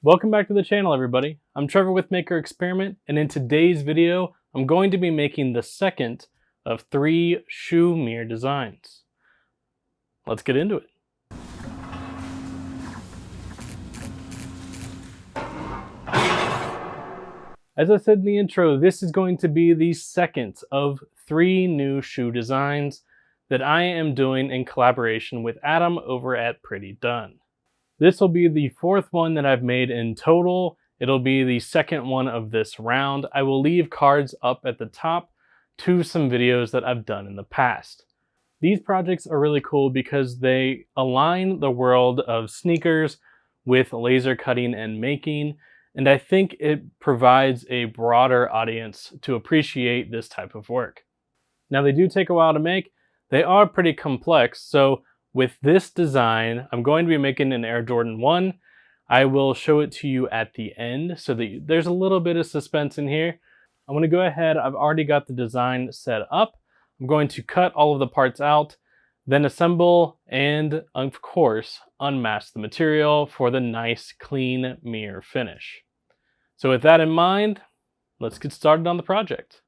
Welcome back to the channel, everybody. I'm Trevor with Maker Experiment, and in today's video, I'm going to be making the second of 3 shoe mirror designs. Let's get into it. As I said in the intro, this is going to be the second of 3 new shoe designs that I am doing in collaboration with Adam over at Pretty Done. This will be the 4th one that I've made in total. It'll be the second one of this round. I will leave cards up at the top to some videos that I've done in the past. These projects are really cool because they align the world of sneakers with laser cutting and making, and I think it provides a broader audience to appreciate this type of work. Now, they do take a while to make. They are pretty complex, so with this design, I'm going to be making an Air Jordan 1. I will show it to you at the end so that there's a little bit of suspense in here. I'm going to go ahead, I've already got the design set up. I'm going to cut all of the parts out, then assemble, and of course, unmask the material for the nice, clean mirror finish. So with that in mind, let's get started on the project.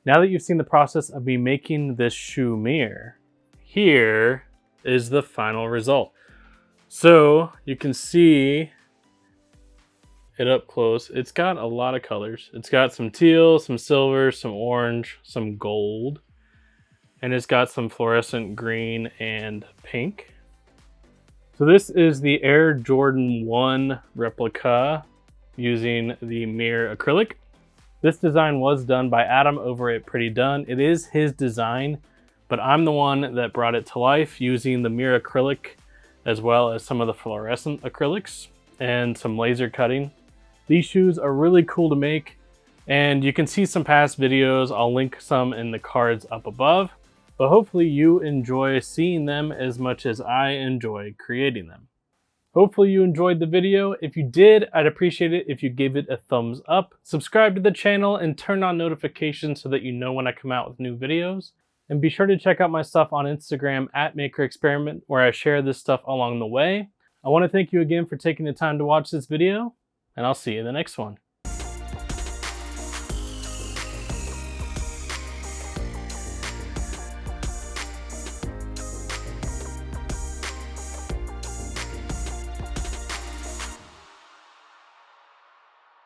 Now that you've seen the process of me making this shoe mirror, here is the final result. So you can see it up close. It's got a lot of colors. It's got some teal, some silver, some orange, some gold, and it's got some fluorescent green and pink. So this is the Air Jordan 1 replica using the mirror acrylic. This design was done by Adam over at Pretty Done. It is his design, but I'm the one that brought it to life using the mirror acrylic as well as some of the fluorescent acrylics and some laser cutting. These shoes are really cool to make, and you can see some past videos. I'll link some in the cards up above, but hopefully you enjoy seeing them as much as I enjoy creating them. Hopefully you enjoyed the video. If you did, I'd appreciate it if you gave it a thumbs up, subscribe to the channel, and turn on notifications so that you know when I come out with new videos. And be sure to check out my stuff on Instagram at Maker Experiment, where I share this stuff along the way. I want to thank you again for taking the time to watch this video, and I'll see you in the next one.